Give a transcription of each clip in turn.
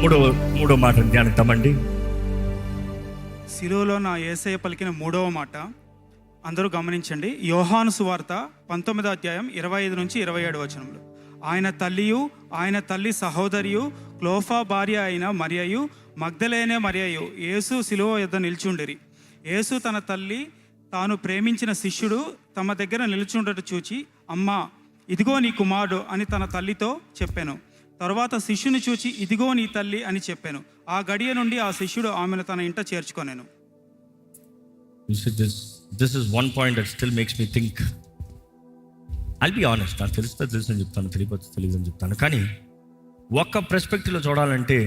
మూడో మాట ధ్యానిద్దామండి. శిలువలో నా యేసయ్య పలికిన మూడవ మాట అందరూ గమనించండి. యోహాను సువార్త 19వ అధ్యాయం 25 నుంచి 27 వచనంలో, ఆయన తల్లియు ఆయన తల్లి సహోదరియు క్లోఫా భార్య అయిన మరియయు మగ్దలేనే మరియయు యేసు శిలువ యొద్ద నిల్చుండిరి. యేసు తన తల్లి తాను ప్రేమించిన శిష్యుడు తమ దగ్గర నిల్చుండట చూచి, అమ్మా ఇదిగో నీ కుమారుడు అని తన తల్లితో చెప్పాను. తరువాత శిష్యుని చూచి, ఇదిగో నీ తల్లి అని చెప్పాను. ఆ గడియ నుండి ఆ శిష్యుడు ఆమెను తన ఇంట చేర్చుకొనెను. This is one point that still makes me think. I'll be honest, నాకు తెలిస్తే తెలుసు అని చెప్తాను, తెలియకపోతే తెలియదు అని చెప్తాను. కానీ ఒక్క పర్స్పెక్టివ్లో చూడాలంటే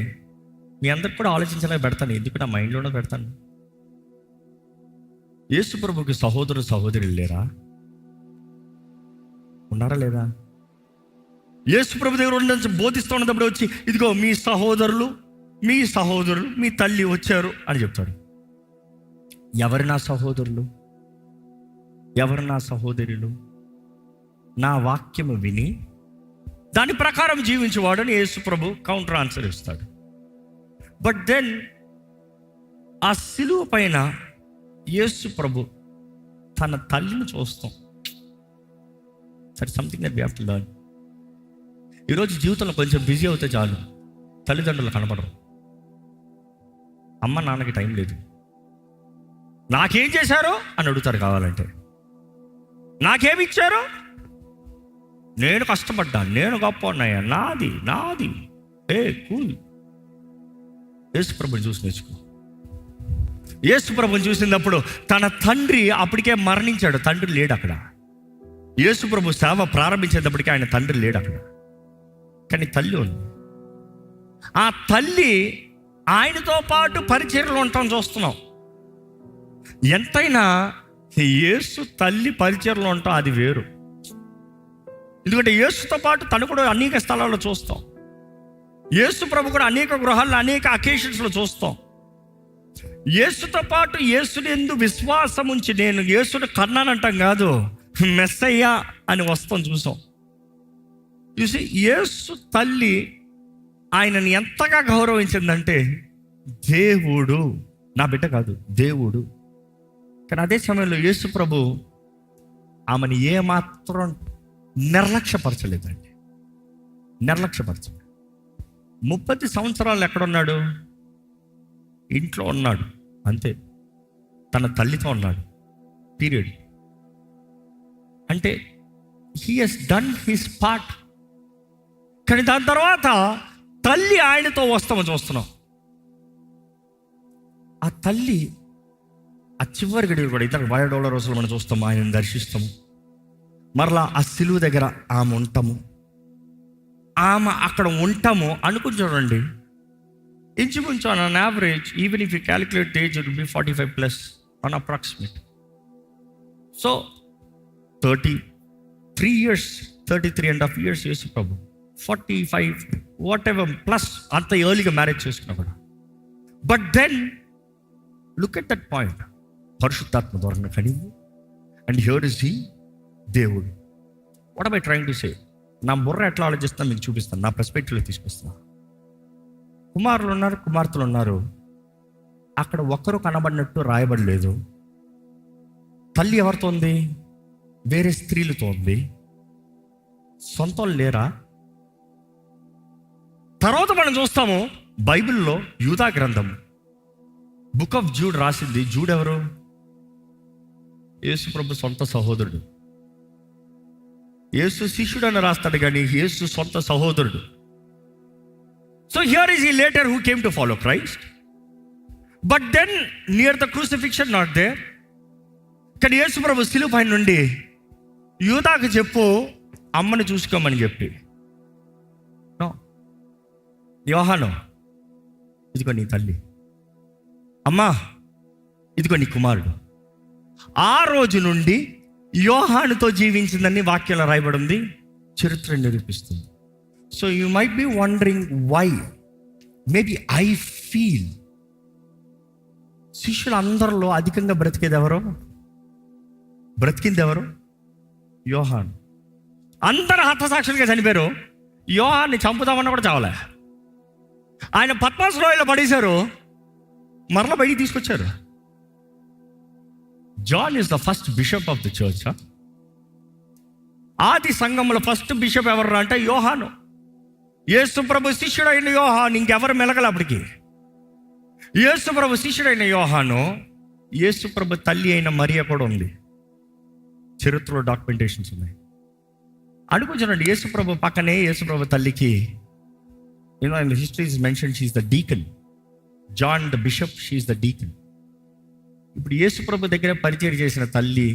మీ అందరికి కూడా ఆలోచించలేక పెడతాను, ఎందుకు నా మైండ్లోనే పెడతాను. యేసు ప్రభుకి సహోదరు సహోదరులు లేరా? ఉన్నారా లేదా? యేసు ప్రభు దగ్గర నుంచి బోధిస్తూ ఉన్నప్పుడు వచ్చి, ఇదిగో మీ సహోదరులు మీ తల్లి వచ్చారు అని చెప్తాడు. ఎవరు నా సహోదరులు, ఎవరు నా సహోదరులు? నా వాక్యము విని దాని ప్రకారం జీవించేవాడని యేసు ప్రభు కౌంటర్ ఆన్సర్ ఇస్తాడు. బట్ దెన్ ఆ సిలువ పైన యేసు ప్రభు తన తల్లిని చూస్తాం. That something that we have to learn. ఈరోజు జీవితంలో కొంచెం బిజీ అవుతే చాలు, తల్లిదండ్రులు కనపడరు. అమ్మ నాన్నకి టైం లేదు. నాకేం చేశారో అని అడుగుతారు. కావాలంటే నాకేమి ఇచ్చారో, నేను కష్టపడ్డాను, నేను గొప్ప ఉన్నాయా, నాది కూల్. యేసు ప్రభుని చూసి నేర్చుకో. యేసు ప్రభుని చూసినప్పుడు తన తండ్రి అప్పటికే మరణించాడు, తండ్రి లేడు అక్కడ. యేసు ప్రభు సేవ ప్రారంభించేటప్పటికీ ఆయన తండ్రి లేడు అక్కడ, కానీ తల్లి ఉంది. ఆ తల్లి ఆయనతో పాటు పరిచర్యలో ఉండటం చూస్తున్నాం. ఎంతైనా యేసు తల్లి పరిచర్యలో ఉండటం అది వేరు. ఎందుకంటే యేసుతో పాటు తను కూడా అనేక స్థలాల్లో చూస్తాం. యేసు ప్రభు కూడా అనేక గృహాల్లో అనేక అకేషన్స్లో చూస్తాం. యేసుతో పాటు యేసుని ఎందు విశ్వాసం ఉంచి నేను యేసుని కన్నానంటాం కాదు, మెస్సయ్యా అని వస్తాం చూసాం. చూసి యేసు తల్లి ఆయనని ఎంతగా గౌరవించిందంటే, దేవుడు, నా బిడ్డ కాదు, దేవుడు. కానీ అదే సమయంలో యేసు ప్రభు ఆమెను ఏమాత్రం నిర్లక్ష్యపరచలేదండి. 30 సంవత్సరాలు ఎక్కడున్నాడు? ఇంట్లో ఉన్నాడు, అంతే. తన తల్లితో ఉన్నాడు, పీరియడ్. అంటే he has done his part. కానీ దాని తర్వాత తల్లి ఆయనతో వస్తామని చూస్తున్నాం. ఆ తల్లి ఆ చివరి గడియలు కూడా ఇతర $5 మనం చూస్తాము, ఆయనను దర్శిస్తాము. మరలా ఆ సిలువ దగ్గర ఆమె ఉంటాము, ఆమె అక్కడ ఉంటాము అనుకుని చూడండి. ఇంచుమించు on average, even if you calculate age, it will be 45+ on approximate. So 33 years, 33.5 years Yesu ప్రభు, 45 వాట్ ఎవర్ ప్లస్ అంత ఎర్లీగా మ్యారేజ్ చేసుకున్నా కూడా. But then look at that point, పరిశుద్ధాత్మ ద్వారా కనివు. అండ్ హియర్ ఇస్ హీ, దేవుడు. What am I trying to say? నా బుర్ర ఎట్లా ఆలోచిస్తాను మీకు చూపిస్తాను, నా పర్స్పెక్టివ్లో తీసుకొస్తాను. కుమారులు ఉన్నారు, కుమార్తెలు ఉన్నారు. అక్కడ ఒక్కరు కనబడినట్టు రాయబడలేదు. తల్లి ఎవరితో ఉంది? వేరే స్త్రీలతో ఉంది. సొంతం లేరా? తర్వాత మనం చూస్తాము బైబిల్లో యూదా గ్రంథం, బుక్ ఆఫ్ జూడ్ రాసింది. జూడ్ ఎవరు? యేసు ప్రభు సొంత సహోదరుడు. యేసు శిష్యుడు అని రాస్తాడు, కానీ యేసు సొంత సహోదరుడు. So here is he later who came to follow Christ, but then near the crucifixion not there. కానీ యేసు ప్రభు సిలువ పైన నుండి యూదాకు చెప్పు, అమ్మని చూసుకోమని చెప్పి, యోహాను ఇదిగో నీ తల్లి, అమ్మా ఇదిగో నీ కుమారుడు. ఆ రోజు నుండి యోహానుతో జీవించిందని వాక్యంలో రాయబడి ఉంది, చరిత్ర నిరూపిస్తుంది. So you might be wondering why. Maybe I feel శిష్యులు అందరిలో అధికంగా బ్రతికింది ఎవరు? యోహాను. అందరు హతసాక్షులుగా చనిపోయారు. యోహాన్ని చంపుతామన్నా కూడా చావలే. ఆయన పద్మాస్ లోయలో పడేశారు, మరలా బయటికి తీసుకొచ్చారు. John is the first bishop of the church. ఆది సంఘంలో ఫస్ట్ బిషప్ ఎవరు అంటే యోహాను. యేసు ప్రభు శిష్యుడైన యోహాను, ఇంకెవరు మెలగల అప్పటికి. యేసు ప్రభు శిష్యుడైన యోహాను, యేసు ప్రభు తల్లి అయిన మరియ కూడా ఉంది. చరిత్రలో డాక్యుమెంటేషన్స్ ఉన్నాయి. అనుకుంటున్నాడు యేసు ప్రభు పక్కనే యేసు ప్రభు తల్లికి, in history is mention she is the deacon. John the bishop, she is the deacon. ఇప్పుడు యేసు ప్రభు దగ్గర పరిచయం చేసిన తల్లి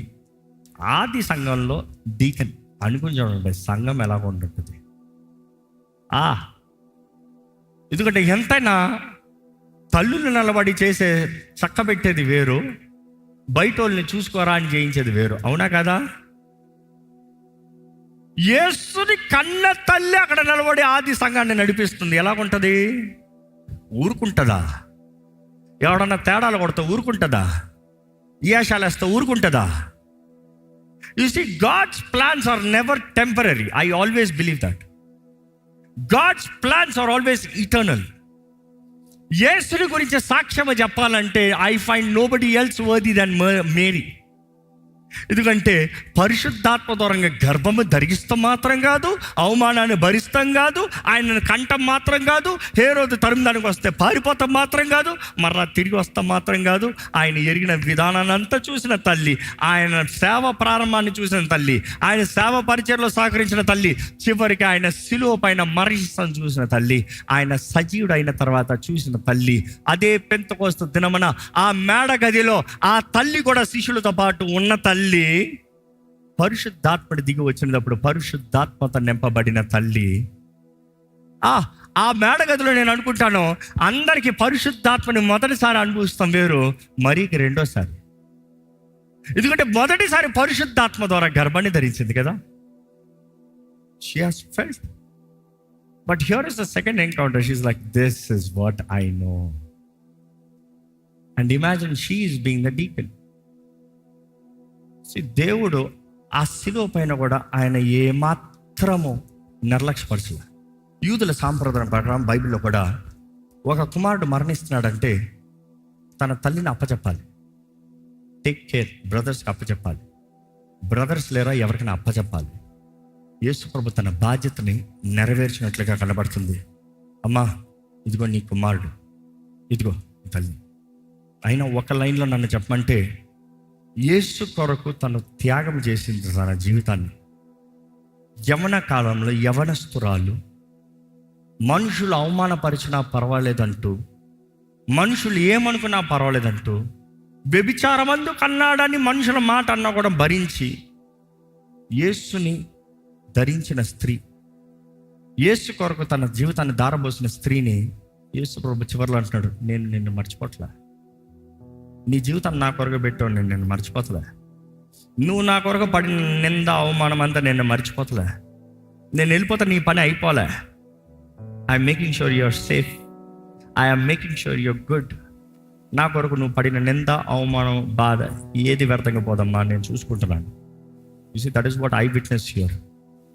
ఆది సంఘంలో డీకన్. అనుకుంటున్నాడు సంఘం ఎలా ఉంటుంది. ఎందుకంటే ఎంతైనా తల్లులు నిలబడి చేసే చక్కబెట్టేది వేరు, బయట వాళ్ళని చూసుకోరా అని చేయించేది వేరు. అవునా కదా? యేసుని కన్న తల్లి అక్కడ నిలబడి ఆది సంఘాన్ని నడిపిస్తుంది. ఎలాగుంటుంది? ఊరుకుంటుందా? ఎవడన్నా తేడాలు కొడితే ఊరుకుంటుందా? ఈయాశాలు వేస్తే ఊరుకుంటుందా? You see, God's plans are never temporary. I always believe that. God's plans are always eternal. యేసుని గురించి సాక్ష్యం చెప్పాలంటే I find nobody else worthy than Mary. ఎందుకంటే పరిశుద్ధాత్మ దూరంగా గర్భము ధరిస్తాం మాత్రం కాదు, అవమానాన్ని భరిస్తాం కాదు, ఆయనను కంఠం మాత్రం కాదు, హేరోదు తరుముదానికి వస్తే పారిపోతాం మాత్రం కాదు, మరలా తిరిగి వస్తాం మాత్రం కాదు, ఆయన ఎరిగిన విధానాన్ని అంతా చూసిన తల్లి, ఆయన సేవ ప్రారంభాన్ని చూసిన తల్లి, ఆయన సేవ పరిచయలో సహకరించిన తల్లి, చివరికి ఆయన శిలువ పైన మరణిస్తాం చూసిన తల్లి, ఆయన సజీవుడు అయిన తర్వాత చూసిన తల్లి. అదే పెంతెకోస్తు దినమున ఆ మేడ గదిలో ఆ తల్లి కూడా శిష్యులతో పాటు ఉన్న తల్లి, పరిశుద్ధాత్మ దిగి వచ్చినప్పుడు పరిశుద్ధాత్మతో నింపబడిన తల్లి. ఆ మేడ గదిలో నేను అనుకుంటాను, అందరికీ పరిశుద్ధాత్మని మొదటిసారి అనుభవిస్తాం వేరు, మరీకి రెండోసారి. ఎందుకంటే మొదటిసారి పరిశుద్ధాత్మ ద్వారా గర్భాన్ని ధరించింది కదా. She has felt. But here is the second encounter. She's like, this is what I know. And imagine she is being the deacon. దేవుడు ఆ శిలువ పైన కూడా ఆయన ఏమాత్రము నిర్లక్ష్యపరచలే. యూదుల సాంప్రదాయం ప్రకారం బైబిల్లో కూడా ఒక కుమారుడు మరణిస్తున్నాడంటే తన తల్లిని అప్పచెప్పాలి. టేక్ కేర్, బ్రదర్స్కి అప్పచెప్పాలి. బ్రదర్స్ లేరా ఎవరికైనా అప్పచెప్పాలి. యేసు ప్రభు తన బాధ్యతని నెరవేర్చినట్లుగా కనబడుతుంది. అమ్మా, ఇదిగో నీ కుమారుడు, ఇదిగో తల్లి. అయినా ఒక లైన్లో నన్ను చెప్పమంటే, యేసు కొరకు తను త్యాగం చేసింది తన జీవితాన్ని. యవన కాలంలో యవనస్తురాలు మనుషులు అవమానపరిచినా పర్వాలేదంటూ, మనుషులు ఏమనుకున్నా పర్వాలేదంటూ, వ్యభిచారమందు కన్నాడని మనుషుల మాట అన్నా కూడా భరించి యేసుని ధరించిన స్త్రీ, యేసు కొరకు తన జీవితాన్ని దారబోసిన స్త్రీని యేసు ప్రభు చివరిలో అంటున్నాడు, నేను నిన్ను మర్చిపోట్లే. నీ జీవితం నా కొరకు పెట్టావు, నేను మర్చిపోతలే. నువ్వు నా కొరకు పడిన నింద అవమానం అంతా నేను మర్చిపోతలే. నేను వెళ్ళిపోతా, నీ పని అయిపోలే. I'm making sure you're safe. I'm making sure you're good. నా కొరకు నువ్వు పడిన నింద, అవమానం, బాధ ఏది వ్యర్థంగా పోదమ్మా, నేను చూసుకుంటున్నాను. You see, that is what I witness here.